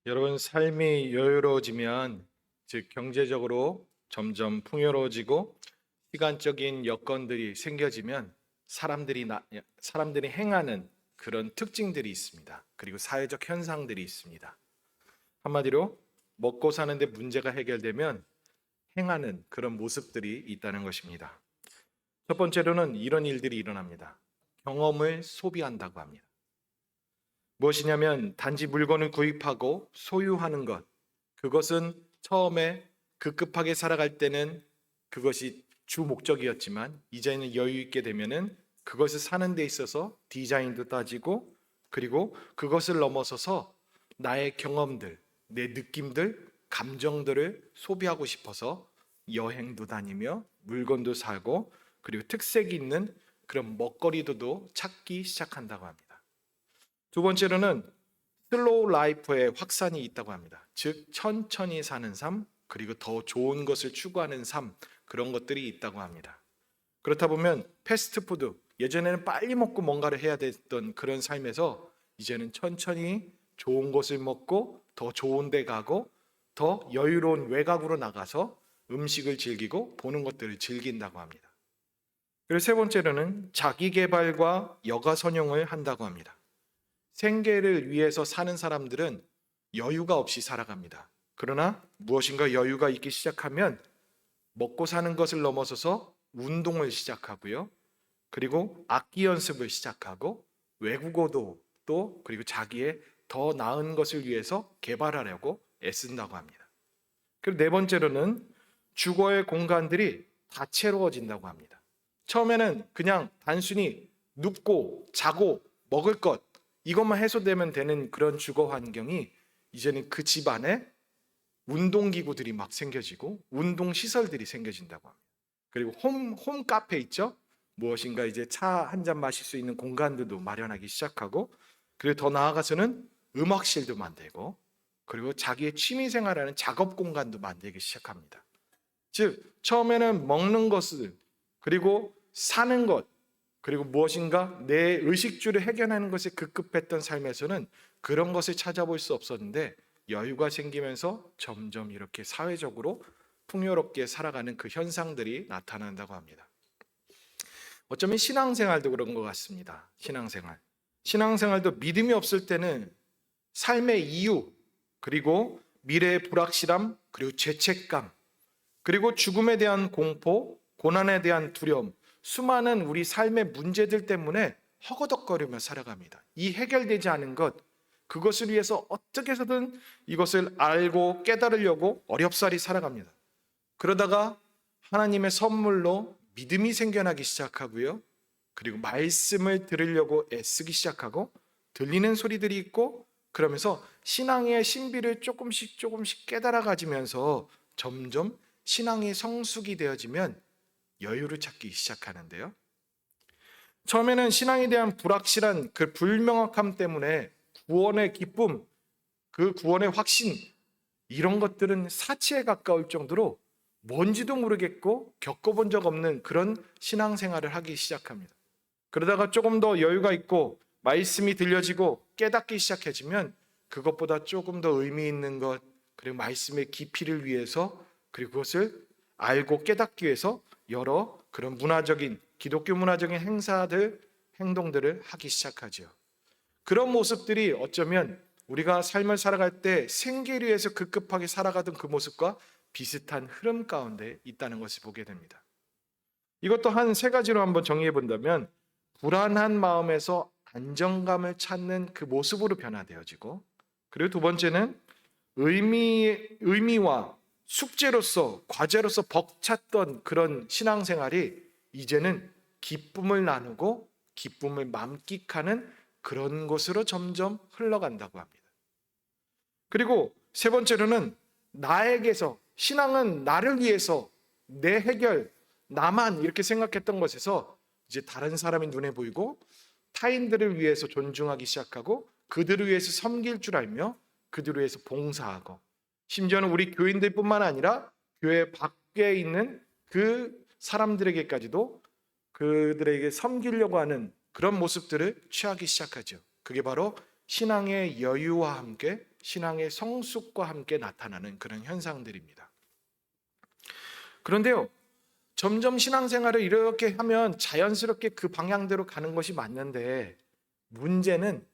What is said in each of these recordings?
여러분, 삶이 여유로워지면, 즉 경제적으로 점점 풍요로워지고 시간적인 여건들이 생겨지면 사람들이 행하는 그런 특징들이 있습니다. 그리고 사회적 현상들이 있습니다. 한마디로 먹고 사는데 문제가 해결되면 행하는 그런 모습들이 있다는 것입니다. 첫 번째로는 이런 일들이 일어납니다. 경험을 소비한다고 합니다. 무엇이냐면 단지 물건을 구입하고 소유하는 것. 그것은 처음에 급급하게 살아갈 때는 그것이 주 목적이었지만 이제는 여유 있게 되면은 그것을 사는 데 있어서 디자인도 따지고, 그리고 그것을 넘어서서 나의 경험들, 내 느낌들, 감정들을 소비하고 싶어서 여행도 다니며 물건도 사고, 그리고 특색이 있는 그런 먹거리도 찾기 시작한다고 합니다. 두 번째로는 슬로우 라이프의 확산이 있다고 합니다. 즉 천천히 사는 삶, 그리고 더 좋은 것을 추구하는 삶, 그런 것들이 있다고 합니다. 그렇다 보면 패스트푸드, 예전에는 빨리 먹고 뭔가를 해야 됐던 그런 삶에서 이제는 천천히 좋은 것을 먹고 더 좋은 데 가고 더 여유로운 외곽으로 나가서 음식을 즐기고 보는 것들을 즐긴다고 합니다. 그리고 세 번째로는 자기 개발과 여가 선용을 한다고 합니다. 생계를 위해서 사는 사람들은 여유가 없이 살아갑니다. 그러나 무엇인가 여유가 있기 시작하면 먹고 사는 것을 넘어서서 운동을 시작하고요. 그리고 악기 연습을 시작하고 외국어도 또 그리고 자기의 더 나은 것을 위해서 개발하려고 애쓴다고 합니다. 그리고 네 번째로는 주거의 공간들이 다채로워진다고 합니다. 처음에는 그냥 단순히 눕고 자고 먹을 것 이것만 해소되면 되는 그런 주거 환경이 이제는 그 집 안에 운동기구들이 막 생겨지고 운동 시설들이 생겨진다고 합니다. 그리고 홈 카페 있죠? 무엇인가 이제 차 한 잔 마실 수 있는 공간들도 마련하기 시작하고, 그리고 더 나아가서는 음악실도 만들고, 그리고 자기의 취미 생활하는 작업 공간도 만들기 시작합니다. 즉 처음에는 먹는 것을, 그리고 사는 것, 그리고 무엇인가 내 의식주를 해결하는 것에 급급했던 삶에서는 그런 것을 찾아볼 수 없었는데 여유가 생기면서 점점 이렇게 사회적으로 풍요롭게 살아가는 그 현상들이 나타난다고 합니다. 어쩌면 신앙생활도 그런 것 같습니다. 신앙생활도 믿음이 없을 때는 삶의 이유, 그리고 미래의 불확실함, 그리고 죄책감, 그리고 죽음에 대한 공포, 고난에 대한 두려움, 수많은 우리 삶의 문제들 때문에 허거덕거리며 살아갑니다. 이 해결되지 않은 것, 그것을 위해서 어떻게 해서든 이것을 알고 깨달으려고 어렵사리 살아갑니다. 그러다가 하나님의 선물로 믿음이 생겨나기 시작하고요. 그리고 말씀을 들으려고 애쓰기 시작하고 들리는 소리들이 있고, 그러면서 신앙의 신비를 조금씩 깨달아 가지면서 점점 신앙이 성숙이 되어지면 여유를 찾기 시작하는데요. 처음에는 신앙에 대한 불확실한 그 불명확함 때문에 구원의 기쁨, 그 구원의 확신, 이런 것들은 사치에 가까울 정도로 뭔지도 모르겠고 겪어본 적 없는 그런 신앙생활을 하기 시작합니다. 그러다가 조금 더 여유가 있고 말씀이 들려지고 깨닫기 시작해지면 그것보다 조금 더 의미 있는 것, 그리고 말씀의 깊이를 위해서, 그리고 그것을 알고 깨닫기 위해서 여러 그런 문화적인, 기독교 문화적인 행사들, 행동들을 하기 시작하죠. 그런 모습들이 어쩌면 우리가 삶을 살아갈 때 생계를 위해서 급급하게 살아가던 그 모습과 비슷한 흐름 가운데 있다는 것을 보게 됩니다. 이것도 한 세 가지로 한번 정리해 본다면, 불안한 마음에서 안정감을 찾는 그 모습으로 변화되어지고, 그리고 두 번째는 의미와 숙제로서, 과제로서 벅찼던 그런 신앙생활이 이제는 기쁨을 나누고 기쁨을 만끽하는 그런 곳으로 점점 흘러간다고 합니다. 그리고 세 번째로는 나에게서, 신앙은 나를 위해서, 내 해결, 나만 이렇게 생각했던 것에서 이제 다른 사람이 눈에 보이고 타인들을 위해서 존중하기 시작하고 그들을 위해서 섬길 줄 알며 그들을 위해서 봉사하고, 심지어는 우리 교인들뿐만 아니라 교회 밖에 있는 그 사람들에게까지도 그들에게 섬기려고 하는 그런 모습들을 취하기 시작하죠. 그게 바로 신앙의 여유와 함께 신앙의 성숙과 함께 나타나는 그런 현상들입니다. 그런데요, 점점 신앙생활을 이렇게 하면 자연스럽게 그 방향대로 가는 것이 맞는데, 문제는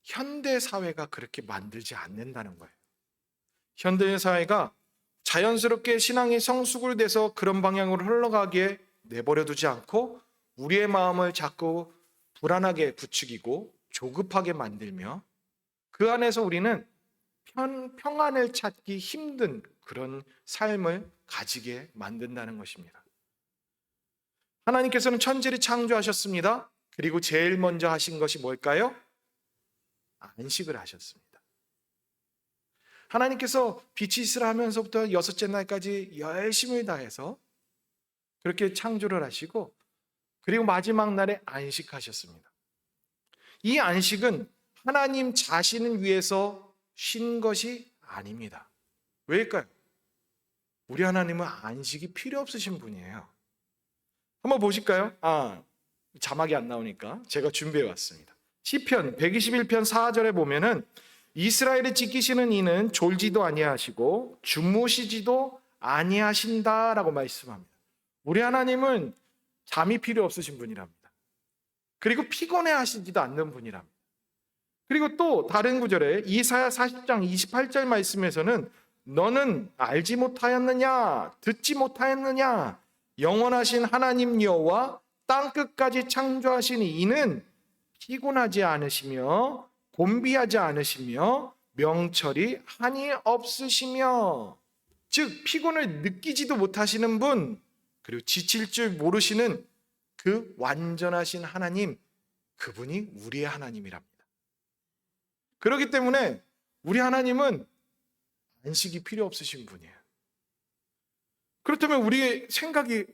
현대 사회가 그렇게 만들지 않는다는 거예요. 현대 사회가 자연스럽게 신앙이 성숙을 돼서 그런 방향으로 흘러가기에 내버려 두지 않고 우리의 마음을 자꾸 불안하게 부추기고 조급하게 만들며 그 안에서 우리는 평안을 찾기 힘든 그런 삶을 가지게 만든다는 것입니다. 하나님께서는 천지를 창조하셨습니다. 그리고 제일 먼저 하신 것이 뭘까요? 안식을 하셨습니다. 하나님께서 빛이 있으라 하면서부터 여섯째 날까지 열심을 다해서 그렇게 창조를 하시고, 그리고 마지막 날에 안식하셨습니다. 이 안식은 하나님 자신을 위해서 쉰 것이 아닙니다. 왜일까요? 우리 하나님은 안식이 필요 없으신 분이에요. 한번 보실까요? 자막이 안 나오니까 제가 준비해 왔습니다. 시편 121편 4절에 보면은 이스라엘을 지키시는 이는 졸지도 아니하시고 주무시지도 아니하신다라고 말씀합니다. 우리 하나님은 잠이 필요 없으신 분이랍니다. 그리고 피곤해 하시지도 않는 분이랍니다. 그리고 또 다른 구절에 이사야 40장 28절 말씀에서는 너는 알지 못하였느냐 듣지 못하였느냐 영원하신 하나님 여호와 땅끝까지 창조하신 이는 피곤하지 않으시며 곤비하지 않으시며 명철이 한이 없으시며, 즉 피곤을 느끼지도 못하시는 분, 그리고 지칠 줄 모르시는 그 완전하신 하나님, 그분이 우리의 하나님이랍니다. 그렇기 때문에 우리 하나님은 안식이 필요 없으신 분이에요. 그렇다면 우리의 생각이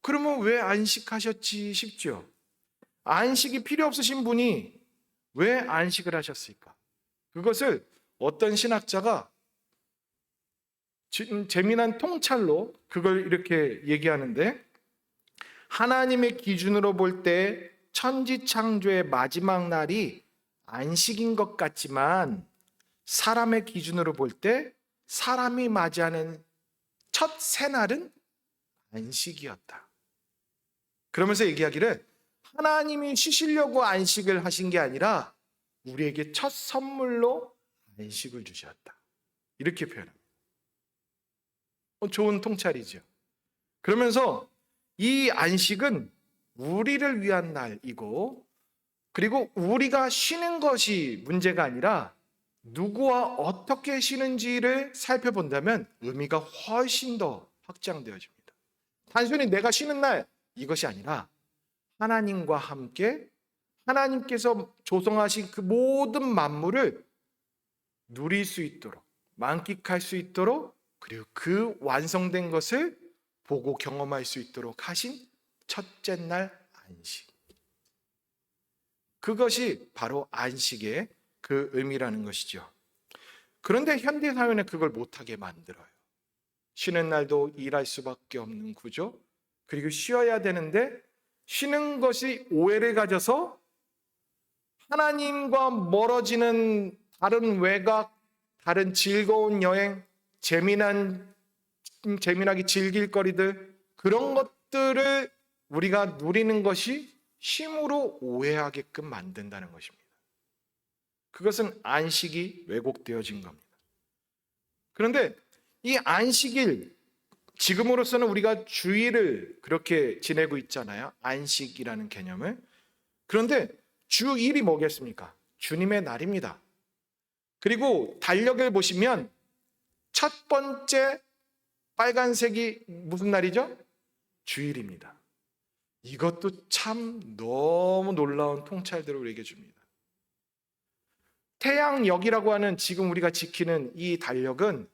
그러면 왜 안식하셨지 싶죠. 안식이 필요 없으신 분이 왜 안식을 하셨을까? 그것을 어떤 신학자가 재미난 통찰로 그걸 이렇게 얘기하는데, 하나님의 기준으로 볼 때 천지 창조의 마지막 날이 안식인 것 같지만 사람의 기준으로 볼 때 사람이 맞이하는 첫 새날은 안식이었다. 그러면서 얘기하기를 하나님이 쉬시려고 안식을 하신 게 아니라 우리에게 첫 선물로 안식을 주셨다. 이렇게 표현합니다. 좋은 통찰이죠. 그러면서 이 안식은 우리를 위한 날이고, 그리고 우리가 쉬는 것이 문제가 아니라 누구와 어떻게 쉬는지를 살펴본다면 의미가 훨씬 더 확장되어집니다. 단순히 내가 쉬는 날 이것이 아니라 하나님과 함께 하나님께서 조성하신 그 모든 만물을 누릴 수 있도록, 만끽할 수 있도록, 그리고 그 완성된 것을 보고 경험할 수 있도록 하신 첫째 날 안식. 그것이 바로 안식의 그 의미라는 것이죠. 그런데 현대 사회는 그걸 못하게 만들어요. 쉬는 날도 일할 수밖에 없는 구조, 그리고 쉬어야 되는데 쉬는 것이 오해를 가져서 하나님과 멀어지는 다른 외곽, 다른 즐거운 여행, 재미나게 즐길 거리들, 그런 것들을 우리가 누리는 것이 쉼으로 오해하게끔 만든다는 것입니다. 그것은 안식이 왜곡되어진 겁니다. 그런데 이 안식일, 지금으로서는 우리가 주일을 그렇게 지내고 있잖아요. 안식이라는 개념을. 그런데 주일이 뭐겠습니까? 주님의 날입니다. 그리고 달력을 보시면 첫 번째 빨간색이 무슨 날이죠? 주일입니다. 이것도 참 너무 놀라운 통찰들을 우리에게 줍니다. 태양역이라고 하는 지금 우리가 지키는 이 달력은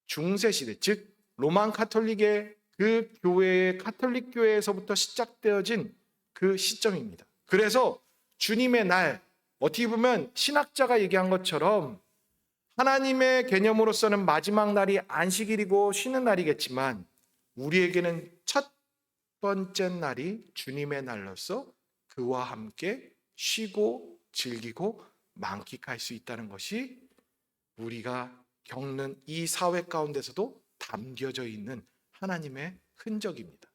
중세시대, 즉 로만 카톨릭의 그 교회의 카톨릭 교회에서부터 시작되어진 그 시점입니다. 그래서 주님의 날, 어떻게 보면 신학자가 얘기한 것처럼 하나님의 개념으로서는 마지막 날이 안식일이고 쉬는 날이겠지만 우리에게는 첫 번째 날이 주님의 날로서 그와 함께 쉬고 즐기고 만끽할 수 있다는 것이 우리가 겪는 이 사회 가운데서도 담겨져 있는 하나님의 흔적입니다.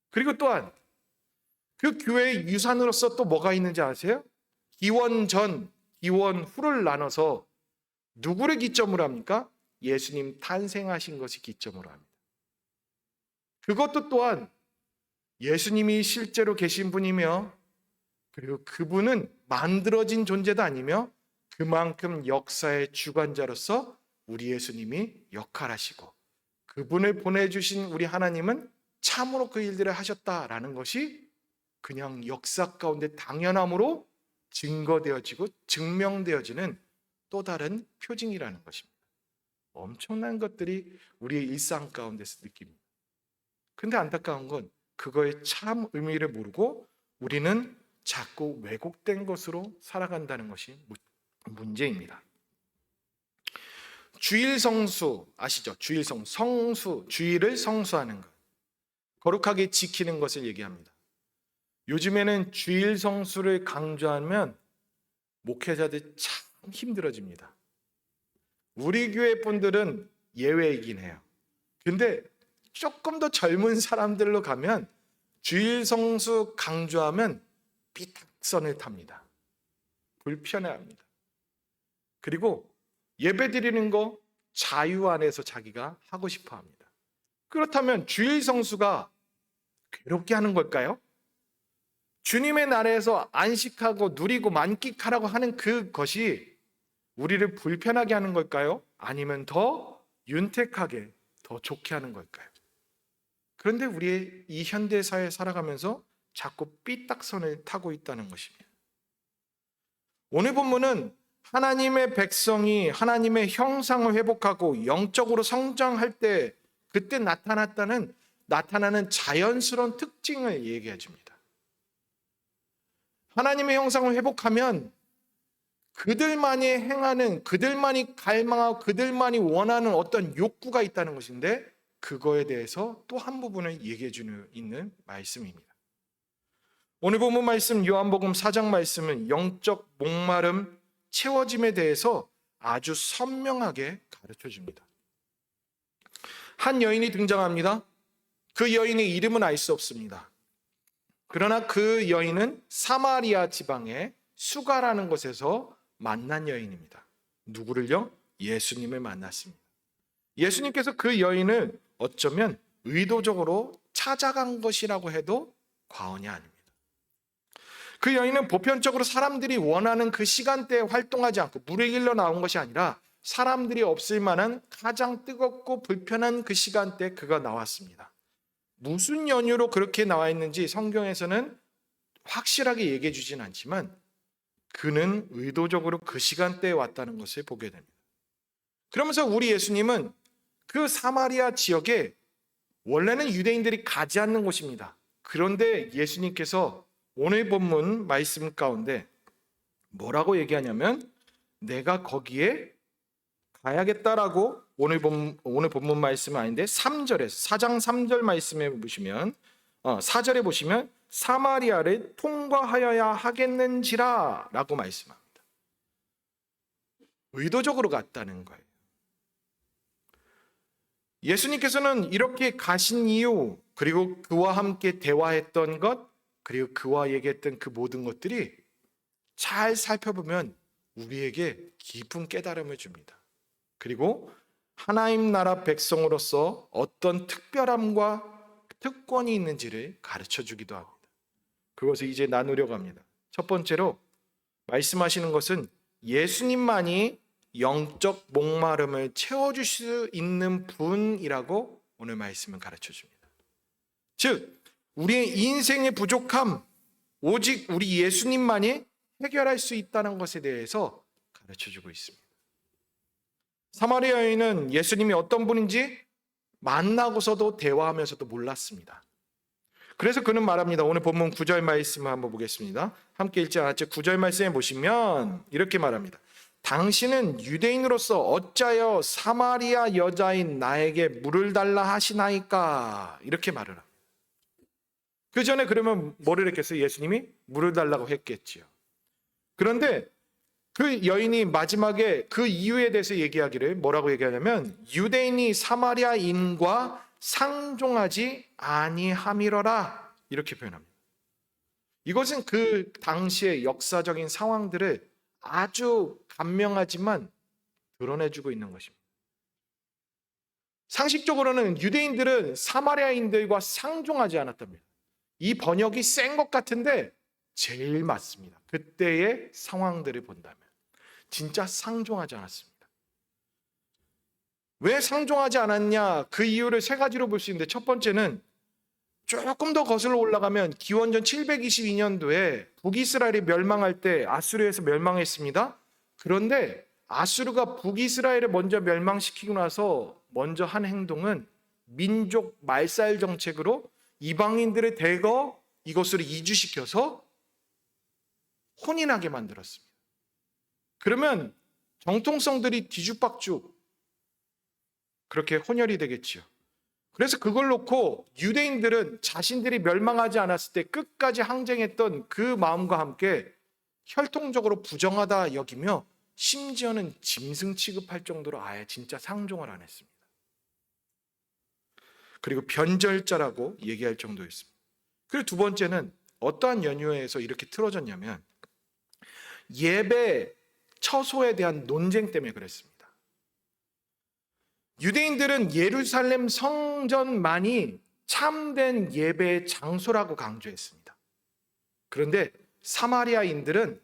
그리고 또한 그 교회의 유산으로서 또 뭐가 있는지 아세요? 기원 전, 기원 후를 나눠서 누구를 기점으로 합니까? 예수님 탄생하신 것이 기점으로 합니다. 그것도 또한 예수님이 실제로 계신 분이며, 그리고 그분은 만들어진 존재도 아니며 그만큼 역사의 주관자로서 우리 예수님이 역할하시고, 그분을 보내주신 우리 하나님은 참으로 그 일들을 하셨다라는 것이 그냥 역사 가운데 당연함으로 증거되어지고 증명되어지는 또 다른 표징이라는 것입니다. 엄청난 것들이 우리의 일상 가운데서 느낍니다. 근데 안타까운 건 그거의 참 의미를 모르고 우리는 자꾸 왜곡된 것으로 살아간다는 것이 문제입니다. 주일 성수 아시죠? 주일 성수, 주일을 성수하는 것, 거룩하게 지키는 것을 얘기합니다. 요즘에는 주일 성수를 강조하면 목회자들 참 힘들어집니다. 우리 교회 분들은 예외이긴 해요. 근데 조금 더 젊은 사람들로 가면 주일 성수 강조하면 삐딱선을 탑니다. 불편해합니다. 그리고 예배 드리는 거 자유 안에서 자기가 하고 싶어 합니다. 그렇다면 주일 성수가 괴롭게 하는 걸까요? 주님의 나라에서 안식하고 누리고 만끽하라고 하는 그것이 우리를 불편하게 하는 걸까요? 아니면 더 윤택하게, 더 좋게 하는 걸까요? 그런데 우리의 이 현대사회에 살아가면서 자꾸 삐딱선을 타고 있다는 것입니다. 오늘 본문은 하나님의 백성이 하나님의 형상을 회복하고 영적으로 성장할 때 그때 나타나는 자연스러운 특징을 얘기해 줍니다. 하나님의 형상을 회복하면 그들만이 행하는, 그들만이 갈망하고 그들만이 원하는 어떤 욕구가 있다는 것인데, 그거에 대해서 또 한 부분을 얘기해 주는 있는 말씀입니다. 오늘 본문 말씀 요한복음 4장 말씀은 영적 목마름, 채워짐에 대해서 아주 선명하게 가르쳐 줍니다. 한 여인이 등장합니다. 그 여인의 이름은 알 수 없습니다. 그러나 그 여인은 사마리아 지방의 수가라는 곳에서 만난 여인입니다. 누구를요? 예수님을 만났습니다. 예수님께서 그 여인을 어쩌면 의도적으로 찾아간 것이라고 해도 과언이 아닙니다. 그 여인은 보편적으로 사람들이 원하는 그 시간대에 활동하지 않고 물을 길러 나온 것이 아니라 사람들이 없을 만한 가장 뜨겁고 불편한 그 시간대에 그가 나왔습니다. 무슨 연유로 그렇게 나와 있는지 성경에서는 확실하게 얘기해 주진 않지만 그는 의도적으로 그 시간대에 왔다는 것을 보게 됩니다. 그러면서 우리 예수님은 그 사마리아 지역에 원래는 유대인들이 가지 않는 곳입니다. 그런데 예수님께서 오늘 본문 말씀 가운데 뭐라고 얘기하냐면 내가 거기에 가야겠다라고 오늘 본문 말씀은 아닌데 3절에서 4장 3절 말씀에 보시면 4절에 보시면 사마리아를 통과하여야 하겠는지라 라고 말씀합니다. 의도적으로 갔다는 거예요. 예수님께서는 이렇게 가신 이유, 그리고 그와 함께 대화했던 것, 그리고 그와 얘기했던 그 모든 것들이 잘 살펴보면 우리에게 깊은 깨달음을 줍니다. 그리고 하나님 나라 백성으로서 어떤 특별함과 특권이 있는지를 가르쳐 주기도 합니다. 그것을 이제 나누려고 합니다. 첫 번째로 말씀하시는 것은 예수님만이 영적 목마름을 채워줄 수 있는 분이라고 오늘 말씀은 가르쳐 줍니다. 즉 우리의 인생의 부족함, 오직 우리 예수님만이 해결할 수 있다는 것에 대해서 가르쳐 주고 있습니다. 사마리아 여인은 예수님이 어떤 분인지 만나고서도 대화하면서도 몰랐습니다. 그래서 그는 말합니다. 오늘 본문 9절 말씀을 한번 보겠습니다. 함께 읽지 않았죠? 9절 말씀에 보시면 이렇게 말합니다. 당신은 유대인으로서 어찌하여 사마리아 여자인 나에게 물을 달라 하시나이까? 이렇게 말을 합니다. 그 전에 그러면 뭐를 했겠어요? 예수님이 물을 달라고 했겠지요. 그런데 그 여인이 마지막에 그 이유에 대해서 얘기하기를 뭐라고 얘기하냐면 유대인이 사마리아인과 상종하지 아니함이러라 이렇게 표현합니다. 이것은 그 당시의 역사적인 상황들을 아주 간명하지만 드러내주고 있는 것입니다. 상식적으로는 유대인들은 사마리아인들과 상종하지 않았답니다. 이 번역이 센 것 같은데 제일 맞습니다. 그때의 상황들을 본다면 진짜 상종하지 않았습니다. 왜 상종하지 않았냐? 그 이유를 세 가지로 볼 수 있는데 첫 번째는 조금 더 거슬러 올라가면 기원전 722년도에 북이스라엘이 멸망할 때 아수르에서 멸망했습니다. 그런데 아수르가 북이스라엘을 먼저 멸망시키고 나서 먼저 한 행동은 민족 말살 정책으로 이방인들을 대거 이곳으로 이주시켜서 혼인하게 만들었습니다. 그러면 정통성들이 뒤죽박죽 그렇게 혼혈이 되겠지요. 그래서 그걸 놓고 유대인들은 자신들이 멸망하지 않았을 때 끝까지 항쟁했던 그 마음과 함께 혈통적으로 부정하다 여기며 심지어는 짐승 취급할 정도로 아예 진짜 상종을 안 했습니다. 그리고 변절자라고 얘기할 정도였습니다. 그리고 두 번째는 어떠한 연유에서 이렇게 틀어졌냐면 예배 처소에 대한 논쟁 때문에 그랬습니다. 유대인들은 예루살렘 성전만이 참된 예배의 장소라고 강조했습니다. 그런데 사마리아인들은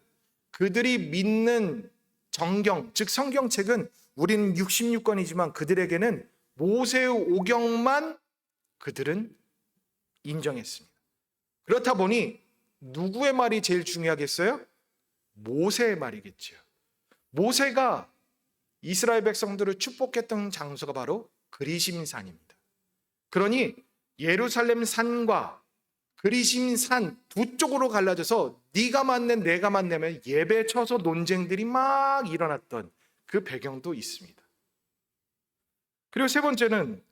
그들이 믿는 정경, 즉 성경책은 우리는 66권이지만 그들에게는 모세의 오경만 그들은 인정했습니다. 그렇다 보니 누구의 말이 제일 중요하겠어요? 모세의 말이겠죠. 모세가 이스라엘 백성들을 축복했던 장소가 바로 그리심산입니다. 그러니 예루살렘 산과 그리심산 두 쪽으로 갈라져서 네가 맞네 내가 맞네면 예배 쳐서 논쟁들이 막 일어났던 그 배경도 있습니다. 그리고 세 번째는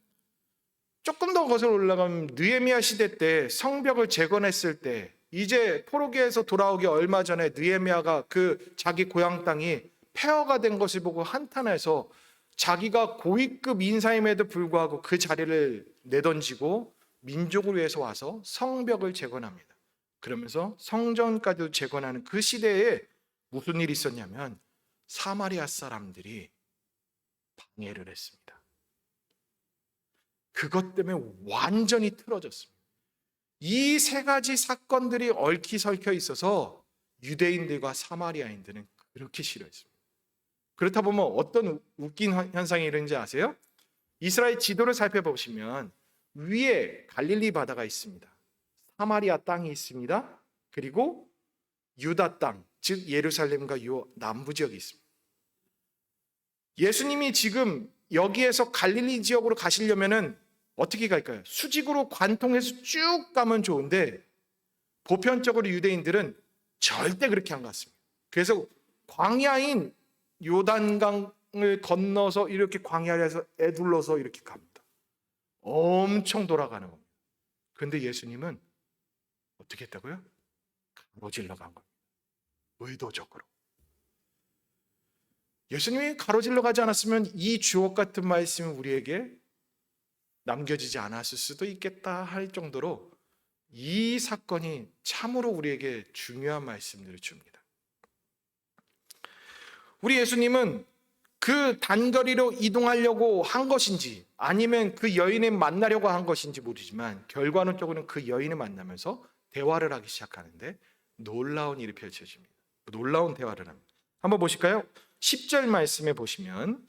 조금 더 거슬러 올라가면 느헤미야 시대 때 성벽을 재건했을 때 이제 포로기에서 돌아오기 얼마 전에 느헤미야가 그 자기 고향 땅이 폐허가 된 것을 보고 한탄해서 자기가 고위급 인사임에도 불구하고 그 자리를 내던지고 민족을 위해서 와서 성벽을 재건합니다. 그러면서 성전까지도 재건하는 그 시대에 무슨 일이 있었냐면 사마리아 사람들이 방해를 했습니다. 그것 때문에 완전히 틀어졌습니다. 이 세 가지 사건들이 얽히설켜 있어서 유대인들과 사마리아인들은 그렇게 싫어했습니다. 그렇다 보면 어떤 웃긴 현상이 일어나는지 아세요? 이스라엘 지도를 살펴보시면 위에 갈릴리 바다가 있습니다. 사마리아 땅이 있습니다. 그리고 유다 땅, 즉 예루살렘과 요 남부 지역이 있습니다. 예수님이 지금 여기에서 갈릴리 지역으로 가시려면은 어떻게 갈까요? 수직으로 관통해서 쭉 가면 좋은데 보편적으로 유대인들은 절대 그렇게 안 갔습니다. 그래서 광야인 요단강을 건너서 이렇게 광야에서 애둘러서 이렇게 갑니다. 엄청 돌아가는 겁니다. 그런데 예수님은 어떻게 했다고요? 가로질러 간 겁니다. 의도적으로. 예수님이 가로질러 가지 않았으면 이 주옥 같은 말씀이 우리에게 남겨지지 않았을 수도 있겠다 할 정도로 이 사건이 참으로 우리에게 중요한 말씀들을 줍니다. 우리 예수님은 그 단거리로 이동하려고 한 것인지 아니면 그 여인을 만나려고 한 것인지 모르지만 결과론적으로는 그 여인을 만나면서 대화를 하기 시작하는데 놀라운 일이 펼쳐집니다. 놀라운 대화를 합니다. 한번 보실까요? 10절 말씀에 보시면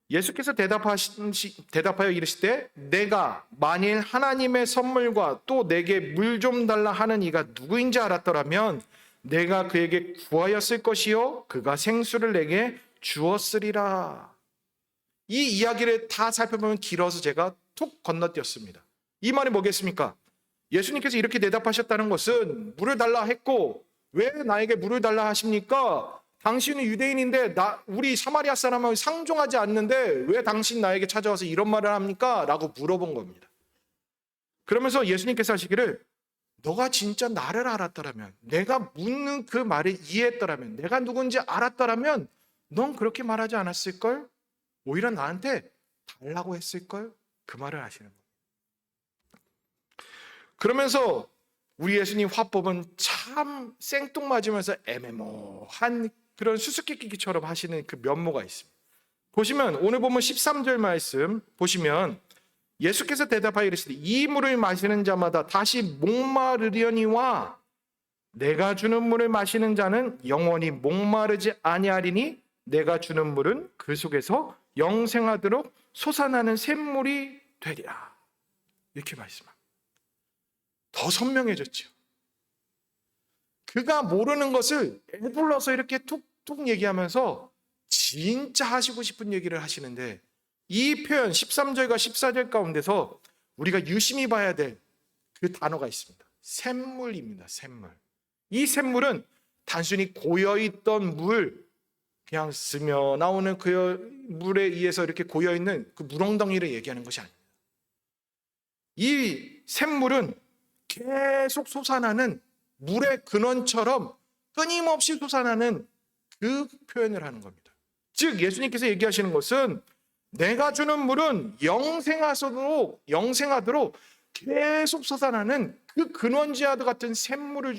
예수께서 대답하여 이르시되 내가 만일 하나님의 선물과 또 내게 물 좀 달라 하는 이가 누구인지 알았더라면 내가 그에게 구하였을 것이요 그가 생수를 내게 주었으리라. 이 이야기를 다 살펴보면 길어서 제가 툭 건너뛰었습니다. 이 말이 뭐겠습니까? 예수님께서 이렇게 대답하셨다는 것은 물을 달라 했고 왜 나에게 물을 달라 하십니까? 당신은 유대인인데 우리 사마리아 사람하고 상종하지 않는데 왜 당신 나에게 찾아와서 이런 말을 합니까? 라고 물어본 겁니다. 그러면서 예수님께서 하시기를 너가 진짜 나를 알았더라면, 내가 묻는 그 말을 이해했더라면, 내가 누군지 알았더라면 넌 그렇게 말하지 않았을걸? 오히려 나한테 달라고 했을걸? 그 말을 하시는 거예요. 그러면서 우리 예수님 화법은 참 생뚱맞으면서 애매모호한 그런 수수께끼처럼 하시는 그 면모가 있습니다. 보시면 오늘 보면 13절 말씀 보시면 예수께서 대답하여 이르시되 이 물을 마시는 자마다 다시 목마르려니와 내가 주는 물을 마시는 자는 영원히 목마르지 아니하리니 내가 주는 물은 그 속에서 영생하도록 솟아나는 샘물이 되리라. 이렇게 말씀합니다. 더 선명해졌죠. 그가 모르는 것을 애둘러서 이렇게 툭툭 얘기하면서 진짜 하시고 싶은 얘기를 하시는데, 이 표현 13절과 14절 가운데서 우리가 유심히 봐야 될 그 단어가 있습니다. 샘물입니다. 샘물. 이 샘물은 단순히 고여있던 물, 그냥 스며 나오는 그 물에 의해서 이렇게 고여있는 그 물엉덩이를 얘기하는 것이 아닙니다. 이 샘물은 계속 솟아나는 물의 근원처럼 끊임없이 솟아나는 그 표현을 하는 겁니다. 즉 예수님께서 얘기하시는 것은 내가 주는 물은 영생하도록 계속 솟아나는 그 근원지하드 같은 샘물을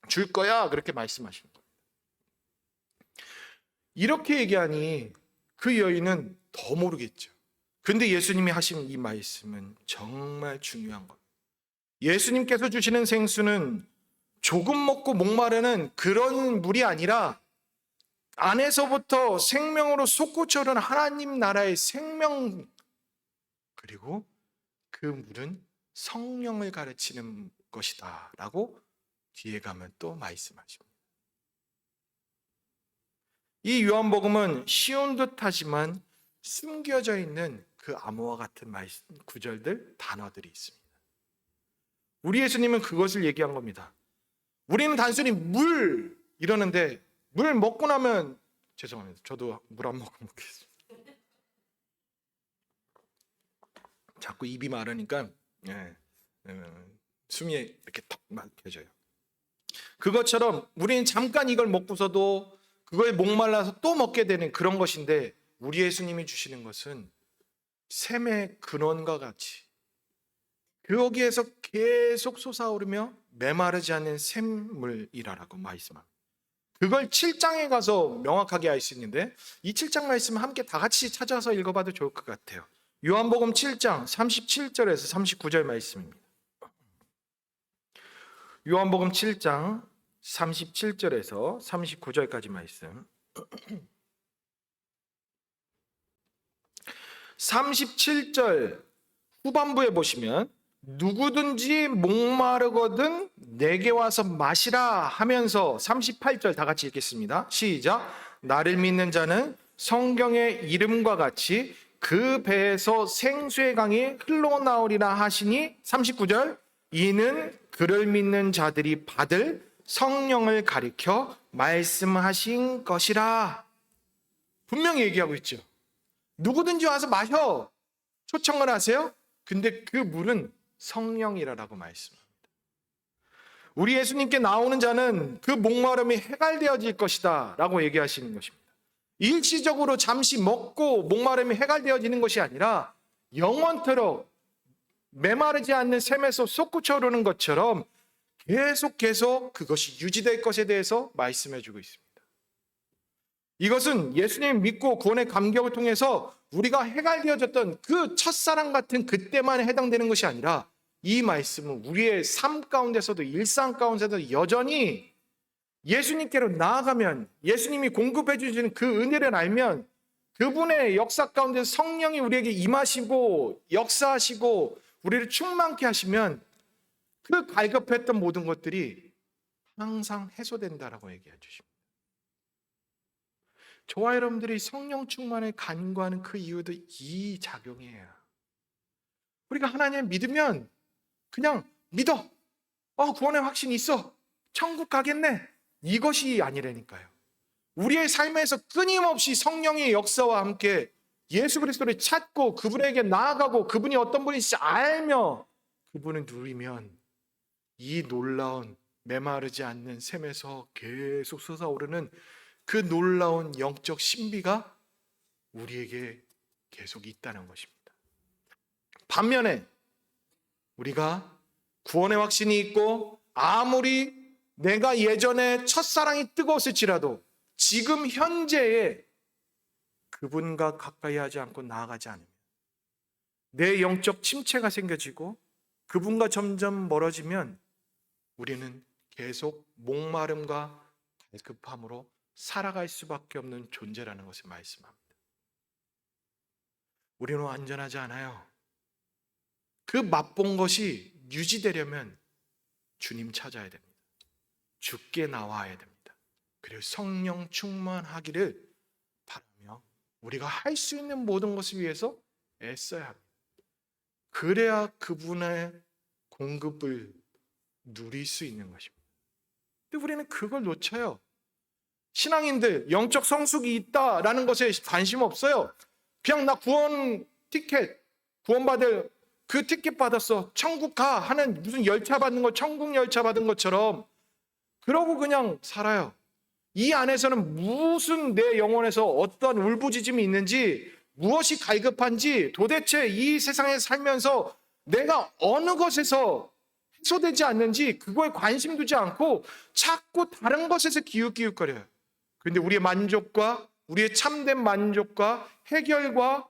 줄 거야 그렇게 말씀하시는 거예요. 이렇게 얘기하니 그 여인은 더 모르겠죠. 근데 예수님이 하신 이 말씀은 정말 중요한 겁니다. 예수님께서 주시는 생수는 조금 먹고 목마르는 그런 물이 아니라 안에서부터 생명으로 솟구쳐오르는 하나님 나라의 생명, 그리고 그 물은 성령을 가르치는 것이다 라고 뒤에 가면 또 말씀하십니다. 이 요한복음은 쉬운 듯하지만 숨겨져 있는 그 암호와 같은 구절들, 단어들이 있습니다. 우리 예수님은 그것을 얘기한 겁니다. 우리는 단순히 물 이러는데 물 먹고 나면, 죄송합니다. 저도 물 안 먹고 먹겠습니다. 자꾸 입이 마르니까 숨이 이렇게 턱 막혀져요. 그것처럼 우리는 잠깐 이걸 먹고서도 그거에 목말라서 또 먹게 되는 그런 것인데, 우리 예수님이 주시는 것은 샘의 근원과 같이 거기에서 계속 솟아오르며 메마르지 않는 샘물이라고 말씀합니다. 그걸 7장에 가서 명확하게 알 수 있는데, 이 7장 말씀 함께 다 같이 찾아서 읽어봐도 좋을 것 같아요. 요한복음 7장 37절에서 39절 말씀입니다. 요한복음 7장 37절에서 39절까지 말씀. 37절 후반부에 보시면 누구든지 목마르거든 내게 와서 마시라 하면서 38절 다 같이 읽겠습니다. 시작. 나를 믿는 자는 성경의 이름과 같이 그 배에서 생수의 강이 흘러나오리라 하시니 39절 이는 그를 믿는 자들이 받을 성령을 가리켜 말씀하신 것이라. 분명히 얘기하고 있죠. 누구든지 와서 마셔 초청을 하세요. 근데 그 물은 성령이라고 말씀합니다. 우리 예수님께 나오는 자는 그 목마름이 해갈되어질 것이다 라고 얘기하시는 것입니다. 일시적으로 잠시 먹고 목마름이 해갈되어지는 것이 아니라 영원토록 메마르지 않는 샘에서 솟구쳐 오르는 것처럼 계속 그것이 유지될 것에 대해서 말씀해 주고 있습니다. 이것은 예수님 믿고 구원의 감격을 통해서 우리가 해갈되어졌던 그 첫사랑 같은 그때만 해당되는 것이 아니라, 이 말씀은 우리의 삶 가운데서도 일상 가운데서도 여전히 예수님께로 나아가면, 예수님이 공급해 주시는 그 은혜를 알면, 그분의 역사 가운데 성령이 우리에게 임하시고 역사하시고 우리를 충만케 하시면 그 갈급했던 모든 것들이 항상 해소된다라고 얘기해 주십니다. 저와 여러분들이 성령 충만을 간구하는 그 이유도 이 작용이에요. 우리가 하나님을 믿으면 그냥 믿어. 구원의 확신이 있어. 천국 가겠네. 이것이 아니라니까요. 우리의 삶에서 끊임없이 성령의 역사와 함께 예수 그리스도를 찾고 그분에게 나아가고 그분이 어떤 분인지 알며 그분을 누리면 이 놀라운 메마르지 않는 샘에서 계속 솟아오르는 그 놀라운 영적 신비가 우리에게 계속 있다는 것입니다. 반면에 우리가 구원의 확신이 있고 아무리 내가 예전에 첫사랑이 뜨거웠을지라도 지금 현재에 그분과 가까이 하지 않고 나아가지 않으면 내 영적 침체가 생겨지고 그분과 점점 멀어지면 우리는 계속 목마름과 갈급함으로 살아갈 수밖에 없는 존재라는 것을 말씀합니다. 우리는 완전하지 않아요. 그 맛본 것이 유지되려면 주님 찾아야 됩니다. 주께 나와야 됩니다. 그리고 성령 충만하기를 바라며 우리가 할 수 있는 모든 것을 위해서 애써야 합니다. 그래야 그분의 공급을 누릴 수 있는 것입니다. 근데 우리는 그걸 놓쳐요. 신앙인들 영적 성숙이 있다라는 것에 관심 없어요. 그냥 나 구원 티켓, 구원받을 그 티켓 받았어, 천국 가 하는 무슨 열차 받는 거, 천국 열차 받은 것처럼 그러고 그냥 살아요. 이 안에서는 무슨 내 영혼에서 어떤 울부짖음이 있는지, 무엇이 갈급한지, 도대체 이 세상에 살면서 내가 어느 것에서 해소되지 않는지 그거에 관심 두지 않고 자꾸 다른 것에서 기웃기웃거려요. 그런데 우리의 만족과 우리의 참된 만족과 해결과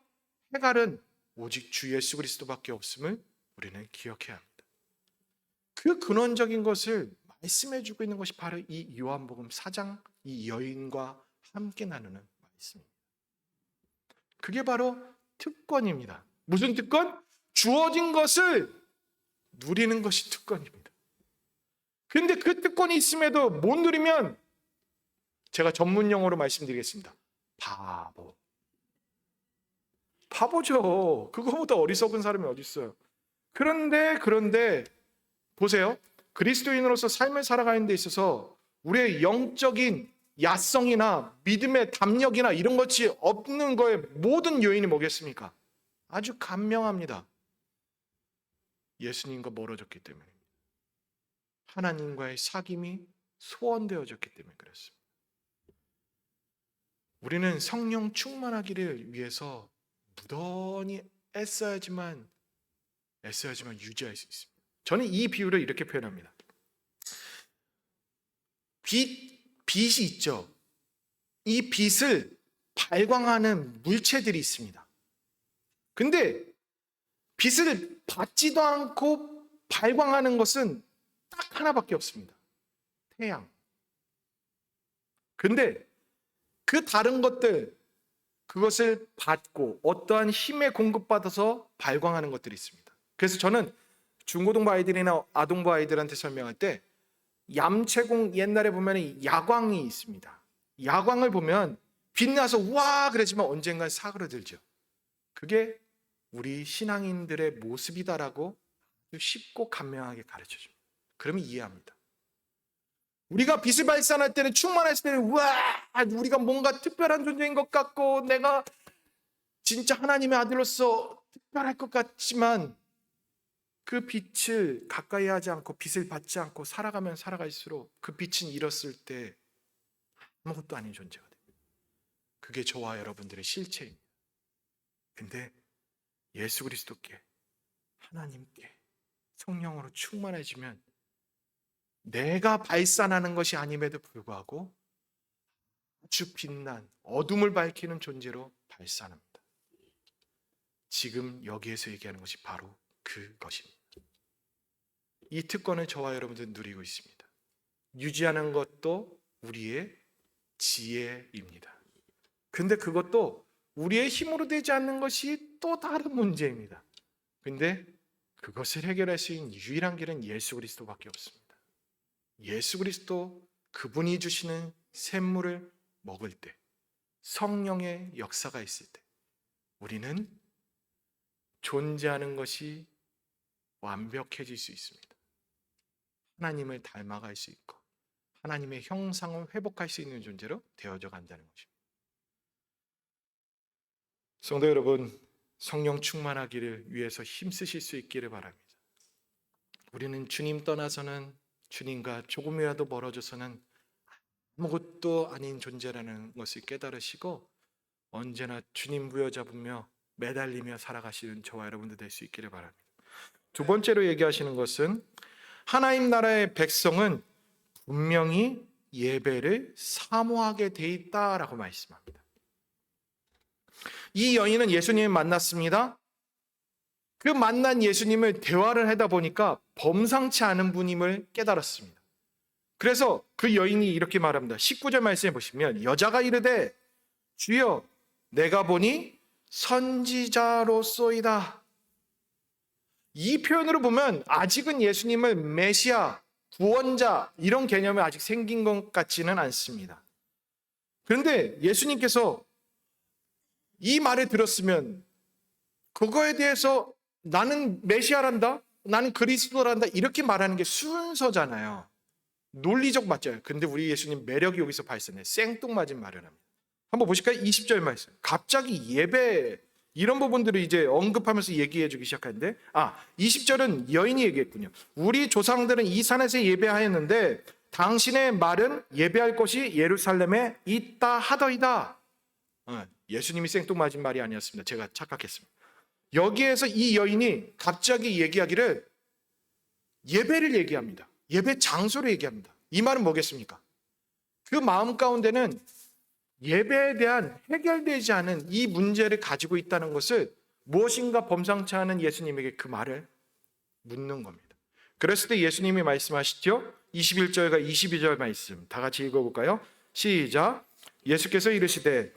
해갈은 오직 주 예수 그리스도밖에 없음을 우리는 기억해야 합니다. 그 근원적인 것을 말씀해주고 있는 것이 바로 이 요한복음 4장 이 여인과 함께 나누는 말씀입니다. 그게 바로 특권입니다. 무슨 특권? 주어진 것을 누리는 것이 특권입니다. 그런데 그 특권이 있음에도 못 누리면 제가 전문 용어로 말씀드리겠습니다. 바보죠. 그거보다 어리석은 사람이 어디 있어요. 그런데 보세요. 그리스도인으로서 삶을 살아가는 데 있어서 우리의 영적인 야성이나 믿음의 담력이나 이런 것이 없는 거에 모든 요인이 뭐겠습니까? 아주 간명합니다. 예수님과 멀어졌기 때문입니다. 하나님과의 사귐이 소원되어졌기 때문에 그렇습니다. 우리는 성령 충만하기를 위해서 무던히 애써야지만 유지할 수 있습니다. 저는 이 비유를 이렇게 표현합니다. 빛이 있죠. 이 빛을 발광하는 물체들이 있습니다. 근데 빛을 받지도 않고 발광하는 것은 딱 하나밖에 없습니다. 태양. 근데 그 다른 것들, 그것을 받고 어떠한 힘에 공급받아서 발광하는 것들이 있습니다. 그래서 저는 중고등부 아이들이나 아동부 아이들한테 설명할 때 얌체공 옛날에 보면 야광이 있습니다. 야광을 보면 빛나서 우와 그러지만 언젠간 사그러들죠. 그게 우리 신앙인들의 모습이다라고 쉽고 간명하게 가르쳐줍니다. 그러면 이해합니다. 우리가 빛을 발산할 때는 충만했을 때는 우와 우리가 뭔가 특별한 존재인 것 같고 내가 진짜 하나님의 아들로서 특별할 것 같지만 그 빛을 가까이 하지 않고 빛을 받지 않고 살아가면 살아갈수록 그 빛은 잃었을 때 아무것도 아닌 존재가 됩니다. 그게 저와 여러분들의 실체입니다. 근데 예수 그리스도께 하나님께 성령으로 충만해지면 내가 발산하는 것이 아님에도 불구하고 아주 빛난 어둠을 밝히는 존재로 발산합니다. 지금 여기에서 얘기하는 것이 바로 그것입니다. 이 특권을 저와 여러분들은 누리고 있습니다. 유지하는 것도 우리의 지혜입니다. 근데 그것도 우리의 힘으로 되지 않는 것이 또 다른 문제입니다. 근데 그것을 해결할 수 있는 유일한 길은 예수 그리스도밖에 없습니다. 예수 그리스도 그분이 주시는 샘물을 먹을 때 성령의 역사가 있을 때 우리는 존재하는 것이 완벽해질 수 있습니다. 하나님을 닮아갈 수 있고 하나님의 형상을 회복할 수 있는 존재로 되어져 간다는 것입니다. 성도 여러분, 성령 충만하기를 위해서 힘쓰실 수 있기를 바랍니다. 우리는 주님 떠나서는, 주님과 조금이라도 멀어져서는 아무것도 아닌 존재라는 것을 깨달으시고 언제나 주님 부여잡으며 매달리며 살아가시는 저와 여러분들 될 수 있기를 바랍니다. 두 번째로 얘기하시는 것은 하나님 나라의 백성은 분명히 예배를 사모하게 돼 있다라고 말씀합니다. 이 여인은 예수님을 만났습니다. 그 만난 예수님을 대화를 하다 보니까 범상치 않은 분임을 깨달았습니다. 그래서 그 여인이 이렇게 말합니다. 19절 말씀해 보시면 여자가 이르되 주여 내가 보니 선지자로소이다. 이 표현으로 보면 아직은 예수님을 메시아, 구원자 이런 개념이 아직 생긴 것 같지는 않습니다. 그런데 예수님께서 이 말을 들었으면 그거에 대해서 나는 메시아란다, 나는 그리스도란다 이렇게 말하는 게 순서잖아요. 논리적 맞죠. 근데 우리 예수님 매력이 여기서 발산해. 생뚱맞은 말을 합니다. 한번 보실까요? 20절 말씀. 갑자기 예배 이런 부분들을 이제 언급하면서 얘기해 주기 시작하는데 20절은 여인이 얘기했군요. 우리 조상들은 이 산에서 예배하였는데 당신의 말은 예배할 곳이 예루살렘에 있다 하더이다. 예수님이 생뚱맞은 말이 아니었습니다. 제가 착각했습니다. 여기에서 이 여인이 갑자기 얘기하기를 예배를 얘기합니다. 예배 장소를 얘기합니다. 이 말은 뭐겠습니까? 그 마음 가운데는 예배에 대한 해결되지 않은 이 문제를 가지고 있다는 것을 무엇인가 범상치 않은 예수님에게 그 말을 묻는 겁니다. 그랬을 때 예수님이 말씀하시죠. 21절과 22절 말씀 다 같이 읽어볼까요? 시작. 예수께서 이르시되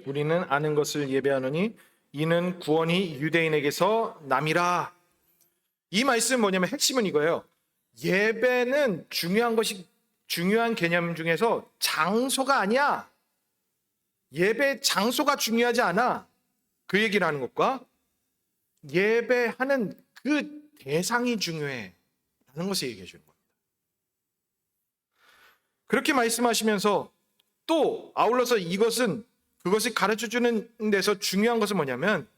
우리는 아는 것을 예배하노니 이는 구원이 유대인에게서 남이라. 이 말씀은 뭐냐면 핵심은 이거예요. 예배는 중요한 개념 중에서 장소가 아니야. 예배 장소가 중요하지 않아. 그 얘기를 하는 것과 예배하는 그 대상이 중요해 라는 것을 얘기해 주는 겁니다. 그렇게 말씀하시면서 또 아울러서 그것을 가르쳐 주는 데서 중요한 것은 뭐냐면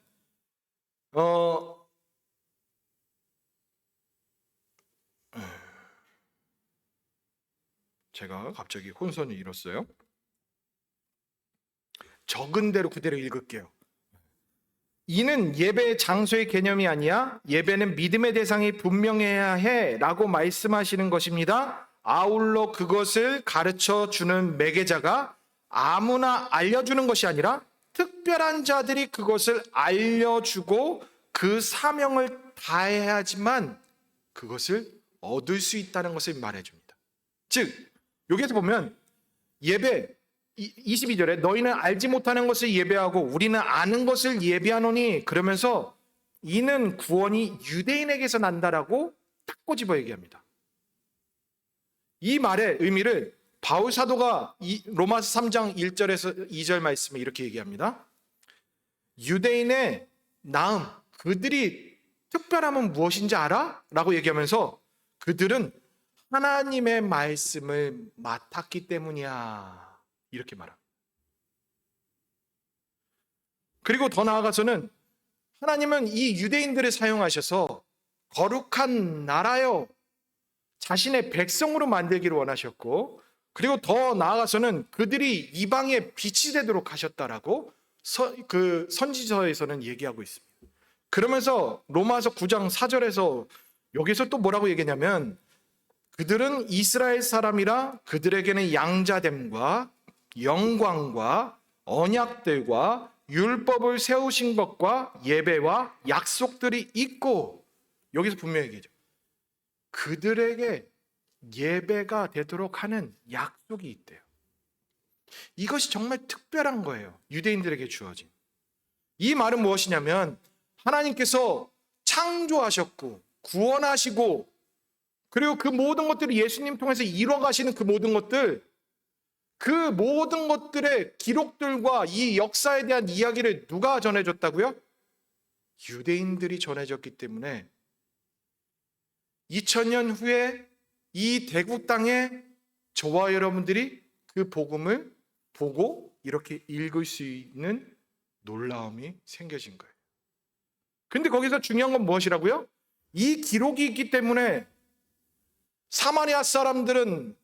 제가 갑자기 혼선을 잃었어요. 적은 대로 그대로 읽을게요. 이는 예배의 장소의 개념이 아니야. 예배는 믿음의 대상이 분명해야 해 라고 말씀하시는 것입니다. 아울러 그것을 가르쳐 주는 매개자가 아무나 알려주는 것이 아니라 특별한 자들이 그것을 알려주고 그 사명을 다해야지만 그것을 얻을 수 있다는 것을 말해줍니다. 즉 여기에서 보면 예배 22절에 너희는 알지 못하는 것을 예배하고 우리는 아는 것을 예배하노니 그러면서 이는 구원이 유대인에게서 난다라고 딱 꼬집어 얘기합니다. 이 말의 의미를 바울 사도가 로마서 3장 1절에서 2절 말씀에 이렇게 얘기합니다. 유대인의 나음, 그들이 특별함은 무엇인지 알아? 라고 얘기하면서 그들은 하나님의 말씀을 맡았기 때문이야. 이렇게 말합니다. 그리고 더 나아가서는 하나님은 이 유대인들을 사용하셔서 거룩한 나라요, 자신의 백성으로 만들기를 원하셨고, 그리고 더 나아가서는 그들이 이방의 빛이 되도록 하셨다라고 그 선지서에서는 얘기하고 있습니다. 그러면서 로마서 9장 4절에서 여기서 또 뭐라고 얘기하냐면 그들은 이스라엘 사람이라 그들에게는 양자됨과 영광과 언약들과 율법을 세우신 것과 예배와 약속들이 있고, 여기서 분명히 얘기하죠. 그들에게 예배가 되도록 하는 약속이 있대요. 이것이 정말 특별한 거예요. 유대인들에게 주어진. 이 말은 무엇이냐면 하나님께서 창조하셨고 구원하시고 그리고 그 모든 것들을 예수님 통해서 이뤄가시는 그 모든 것들의 기록들과 이 역사에 대한 이야기를 누가 전해줬다고요? 유대인들이 전해줬기 때문에 2000년 후에 이 대구 땅에 저와 여러분들이 그 복음을 보고 이렇게 읽을 수 있는 놀라움이 생겨진 거예요. 근데 거기서 중요한 건 무엇이라고요? 이 기록이 있기 때문에 사마리아 사람들은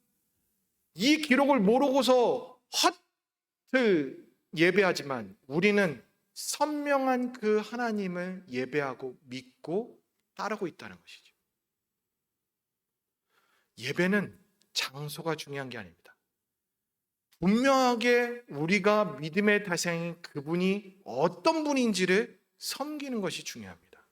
이 기록을 모르고서 헛을 예배하지만 우리는 선명한 그 하나님을 예배하고 믿고 따르고 있다는 것이죠. 예배는 장소가 중요한 게 아닙니다. 분명하게 우리가 믿음의 대상인 그분이 어떤 분인지를 섬기는 것이 중요합니다.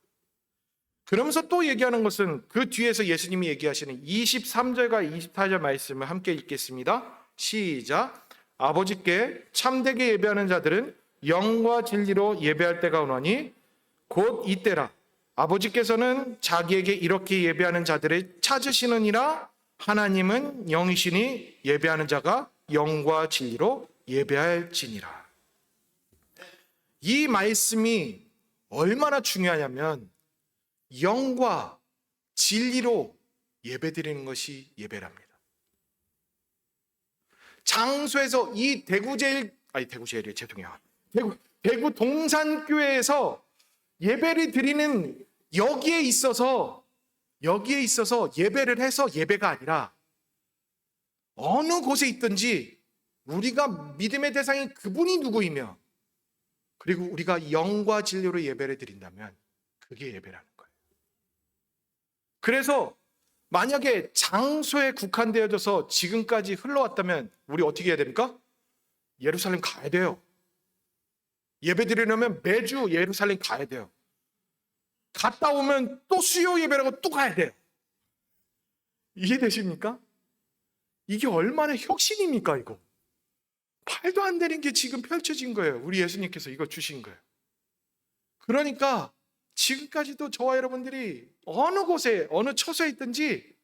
그러면서 또 얘기하는 것은 그 뒤에서 예수님이 얘기하시는 23절과 24절 말씀을 함께 읽겠습니다. 시작. 아버지께 참되게 예배하는 자들은 영과 진리로 예배할 때가 오나니 곧 이때라. 아버지께서는 자기에게 이렇게 예배하는 자들을 찾으시느니라. 하나님은 영이시니 예배하는 자가 영과 진리로 예배할지니라. 이 말씀이 얼마나 중요하냐면 영과 진리로 예배드리는 것이 예배랍니다. 장소에서 이 대구 동산교회에서 예배를 드리는 여기에 있어서 예배를 해서 예배가 아니라 어느 곳에 있든지 우리가 믿음의 대상인 그분이 누구이며 그리고 우리가 영과 진리로 예배를 드린다면 그게 예배라는 거예요. 그래서 만약에 장소에 국한되어져서 지금까지 흘러왔다면 우리 어떻게 해야 됩니까? 예루살렘 가야 돼요. 예배 드리려면 매주 예루살렘 가야 돼요. 갔다 오면 또 수요 예배라고 또 가야 돼요. 이해되십니까? 이게 얼마나 혁신입니까 이거? 말도 안 되는 게 지금 펼쳐진 거예요. 우리 예수님께서 이거 주신 거예요. 그러니까 지금까지도 저와 여러분들이 어느 곳에 어느 처소에 있든지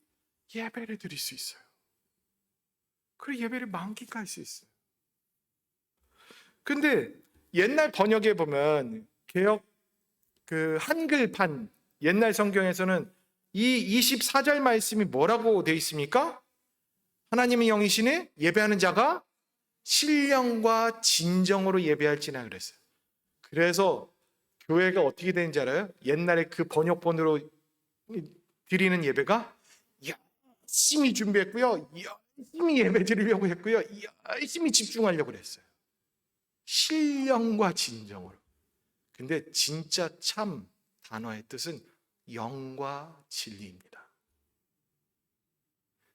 예배를 드릴 수 있어요. 그리고 예배를 만끽할 수 있어요. 근데 옛날 번역에 보면 개역 그 한글판 옛날 성경에서는 이 24절 말씀이 뭐라고 되어 있습니까? 하나님의 영이시니 예배하는 자가 신령과 진정으로 예배할지나 그랬어요. 그래서 교회가 어떻게 되는지 알아요? 옛날에 그 번역본으로 드리는 예배가 열심히 준비했고요. 열심히 예배 드리려고 했고요. 열심히 집중하려고 했어요. 신령과 진정으로. 근데 진짜 참 단어의 뜻은 영과 진리입니다.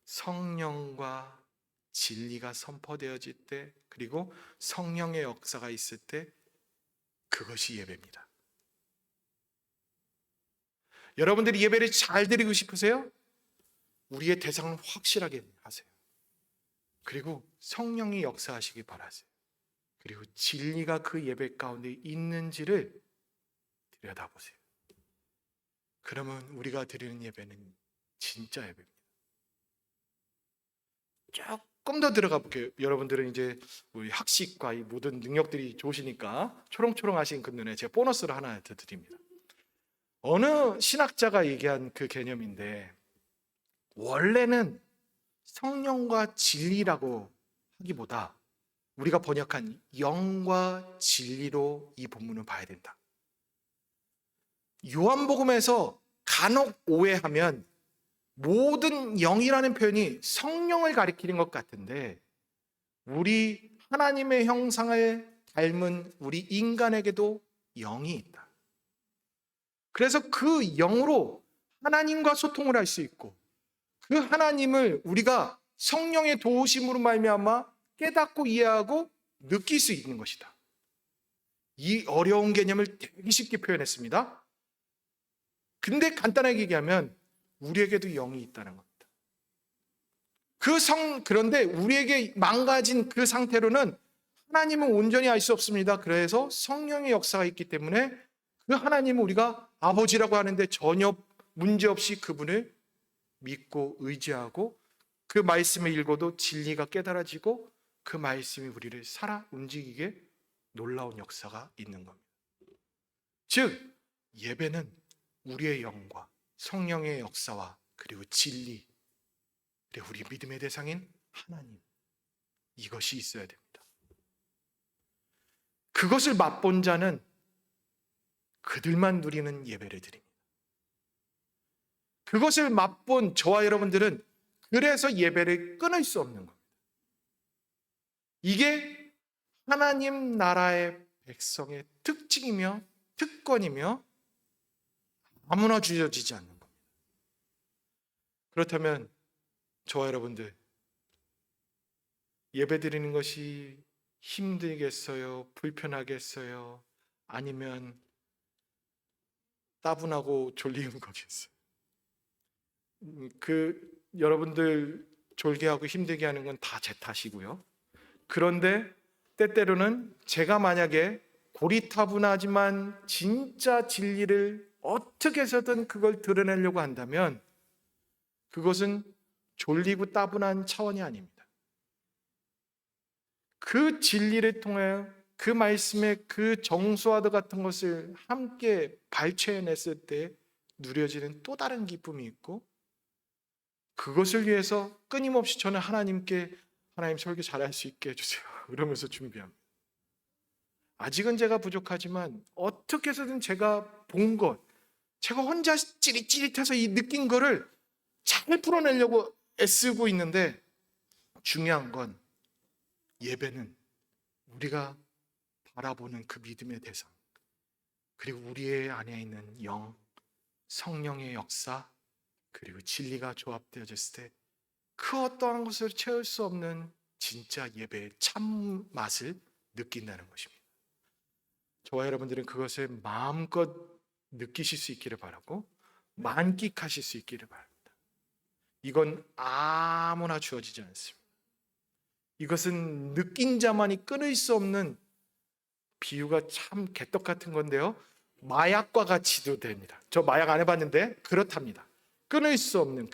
성령과 진리가 선포되어질 때 그리고 성령의 역사가 있을 때 그것이 예배입니다. 여러분들이 예배를 잘 드리고 싶으세요? 우리의 대상은 확실하게 하세요. 그리고 성령이 역사하시기 바라세요. 그리고 진리가 그 예배 가운데 있는지를 들여다보세요. 그러면 우리가 드리는 예배는 진짜 예배입니다. 조금 더 들어가 볼게요. 여러분들은 이제 우리 학식과 이 모든 능력들이 좋으시니까 초롱초롱하신 그 눈에 제가 보너스를 하나 더 드립니다. 어느 신학자가 얘기한 그 개념인데 원래는 성령과 진리라고 하기보다 우리가 번역한 영과 진리로 이 본문을 봐야 된다. 요한복음에서 간혹 오해하면 모든 영이라는 표현이 성령을 가리키는 것 같은데 우리 하나님의 형상을 닮은 우리 인간에게도 영이 있다. 그래서 그 영으로 하나님과 소통을 할 수 있고 그 하나님을 우리가 성령의 도우심으로 말미암아 깨닫고 이해하고 느낄 수 있는 것이다. 이 어려운 개념을 되게 쉽게 표현했습니다. 근데 간단하게 얘기하면 우리에게도 영이 있다는 겁니다. 그런데 우리에게 망가진 그 상태로는 하나님은 온전히 알 수 없습니다. 그래서 성령의 역사가 있기 때문에 그 하나님을 우리가 아버지라고 하는데 전혀 문제없이 그분을 믿고 의지하고 그 말씀을 읽어도 진리가 깨달아지고 그 말씀이 우리를 살아 움직이게 놀라운 역사가 있는 겁니다. 즉 예배는 우리의 영과 성령의 역사와 그리고 진리 그리고 우리 믿음의 대상인 하나님, 이것이 있어야 됩니다. 그것을 맛본 자는 그들만 누리는 예배를 드립니다. 그것을 맛본 저와 여러분들은 그래서 예배를 끊을 수 없는 겁니다. 이게 하나님 나라의 백성의 특징이며 특권이며 아무나 주어지지 않는 겁니다. 그렇다면 저와 여러분들, 예배 드리는 것이 힘들겠어요? 불편하겠어요? 아니면 따분하고 졸리운 거겠어요? 여러분들 졸게 하고 힘들게 하는 건 다 제 탓이고요. 그런데 때때로는 제가 만약에 고리타분하지만 진짜 진리를 어떻게 해서든 그걸 드러내려고 한다면 그것은 졸리고 따분한 차원이 아닙니다. 그 진리를 통해 그 말씀의 그 정수와도 같은 것을 함께 발췌해냈을 때 누려지는 또 다른 기쁨이 있고, 그것을 위해서 끊임없이 저는 하나님께 하나님 설교 잘할 수 있게 해주세요 이러면서 준비합니다. 아직은 제가 부족하지만 어떻게 해서든 제가 본 것, 제가 혼자 찌릿찌릿해서 이 느낀 거를 잘 풀어내려고 애쓰고 있는데, 중요한 건 예배는 우리가 바라보는 그 믿음의 대상, 그리고 우리의 안에 있는 영, 성령의 역사, 그리고 진리가 조합되어졌을 때 그 어떠한 것을 채울 수 없는 진짜 예배의 참 맛을 느낀다는 것입니다. 저와 여러분들은 그것을 마음껏 느끼실 수 있기를 바라고 만끽하실 수 있기를 바랍니다. 이건 아무나 주어지지 않습니다. 이것은 느낀 자만이 끊을 수 없는, 비유가 참 개떡 같은 건데요, 마약과 같이도 됩니다. 저 마약 안 해봤는데 그렇답니다. 끊을 수 없는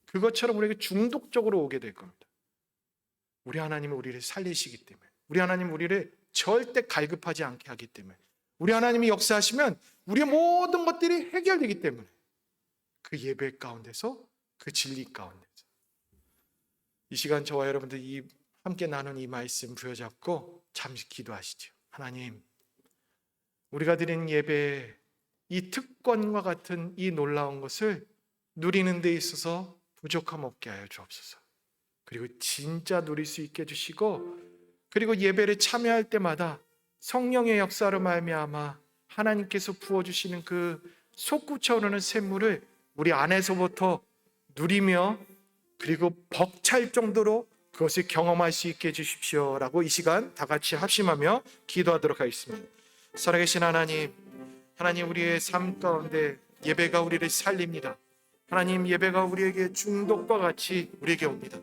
그것처럼 우리에게 중독적으로 오게 될 겁니다. 우리 하나님은 우리를 살리시기 때문에, 우리 하나님은 우리를 절대 갈급하지 않게 하기 때문에, 우리 하나님이 역사하시면 우리의 모든 것들이 해결되기 때문에 그 예배 가운데서, 그 진리 가운데서 이 시간 저와 여러분들 함께 나눈 이 말씀 부여잡고 잠시 기도하시죠. 하나님, 우리가 드린 예배, 이 특권과 같은 이 놀라운 것을 누리는 데 있어서 부족함 없게 하여 주옵소서. 그리고 진짜 누릴 수 있게 해주시고, 그리고 예배를 참여할 때마다 성령의 역사로 말미암아 하나님께서 부어주시는 그 솟구쳐오르는 샘물을 우리 안에서부터 누리며, 그리고 벅찰 정도로 그것을 경험할 수 있게 해주십시오 라고 이 시간 다 같이 합심하며 기도하도록 하겠습니다. 살아계신 하나님, 하나님, 우리의 삶 가운데 예배가 우리를 살립니다. 하나님, 예배가 우리에게 중독과 같이 우리에게 옵니다.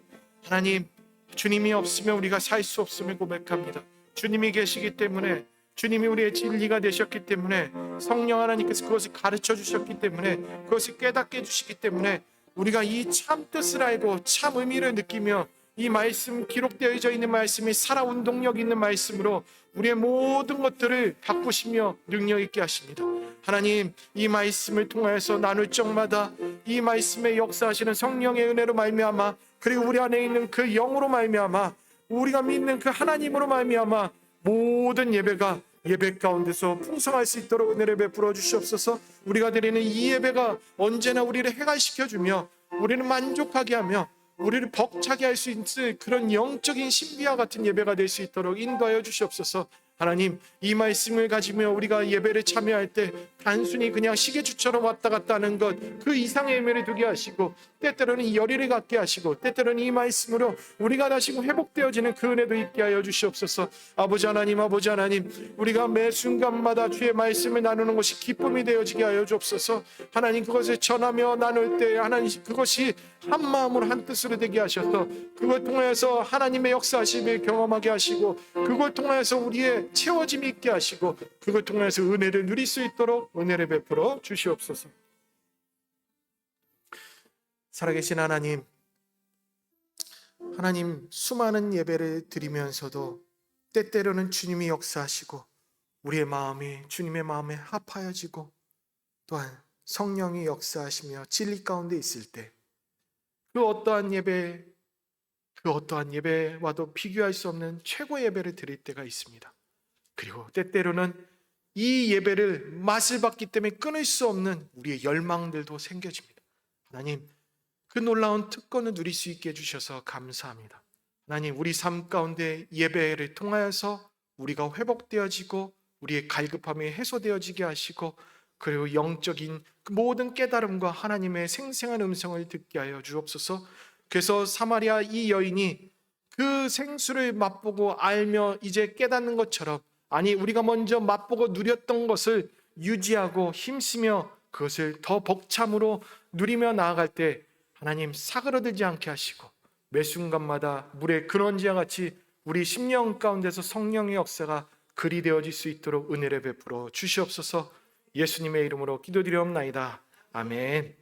하나님, 주님이 없으면 우리가 살 수 없음을 고백합니다. 주님이 계시기 때문에, 주님이 우리의 진리가 되셨기 때문에, 성령 하나님께서 그것을 가르쳐 주셨기 때문에, 그것을 깨닫게 해주시기 때문에 우리가 이 참 뜻을 알고 참 의미를 느끼며, 이 말씀, 기록되어져 있는 말씀이 살아 운동력 있는 말씀으로 우리의 모든 것들을 바꾸시며 능력 있게 하십니다. 하나님, 이 말씀을 통해서 나눌 적마다 이 말씀에 역사하시는 성령의 은혜로 말미암아, 그리고 우리 안에 있는 그 영으로 말미암아, 우리가 믿는 그 하나님으로 말미암아 모든 예배가 예배 가운데서 풍성할 수 있도록 은혜를 베풀어 주시옵소서. 우리가 드리는 이 예배가 언제나 우리를 해갈시켜주며 우리를 만족하게 하며 우리를 벅차게 할 수 있는 그런 영적인 신비와 같은 예배가 될 수 있도록 인도하여 주시옵소서. 하나님, 이 말씀을 가지며 우리가 예배를 참여할 때 단순히 그냥 시계추처럼 왔다 갔다 하는 것, 그 이상의 의미를 두게 하시고, 때때로는 열의를 갖게 하시고, 때때로는 이 말씀으로 우리가 다시 회복되어지는 그 은혜도 있게 하여 주시옵소서. 아버지 하나님, 아버지 하나님, 우리가 매 순간마다 주의 말씀을 나누는 것이 기쁨이 되어지게 하여 주옵소서. 하나님, 그것을 전하며 나눌 때 하나님, 그것이 한 마음으로 한 뜻으로 되게 하셔서 그걸 통해서 하나님의 역사하심을 경험하게 하시고, 그걸 통해서 우리의 채워짐이 있게 하시고, 그걸 통해서 은혜를 누릴 수 있도록 은혜를 베풀어 주시옵소서. 살아계신 하나님, 하나님, 수많은 예배를 드리면서도 때때로는 주님이 역사하시고 우리의 마음이 주님의 마음에 합하여지고, 또한 성령이 역사하시며 진리 가운데 있을 때 그 어떠한 예배, 그 어떠한 예배와도 비교할 수 없는 최고의 예배를 드릴 때가 있습니다. 그리고 때때로는 이 예배를 맛을 봤기 때문에 끊을 수 없는 우리의 열망들도 생겨집니다. 하나님, 그 놀라운 특권을 누릴 수 있게 해주셔서 감사합니다. 하나님, 우리 삶 가운데 예배를 통하여서 우리가 회복되어지고 우리의 갈급함이 해소되어지게 하시고, 그리고 영적인 그 모든 깨달음과 하나님의 생생한 음성을 듣게 하여 주옵소서. 그래서 사마리아 이 여인이 그 생수를 맛보고 알며 이제 깨닫는 것처럼, 아니 우리가 먼저 맛보고 누렸던 것을 유지하고 힘쓰며 그것을 더 벅참으로 누리며 나아갈 때 하나님 사그러들지 않게 하시고, 매 순간마다 물의 근원지와 같이 우리 심령 가운데서 성령의 역사가 그리 되어질 수 있도록 은혜를 베풀어 주시옵소서. 예수님의 이름으로 기도드리옵나이다. 아멘.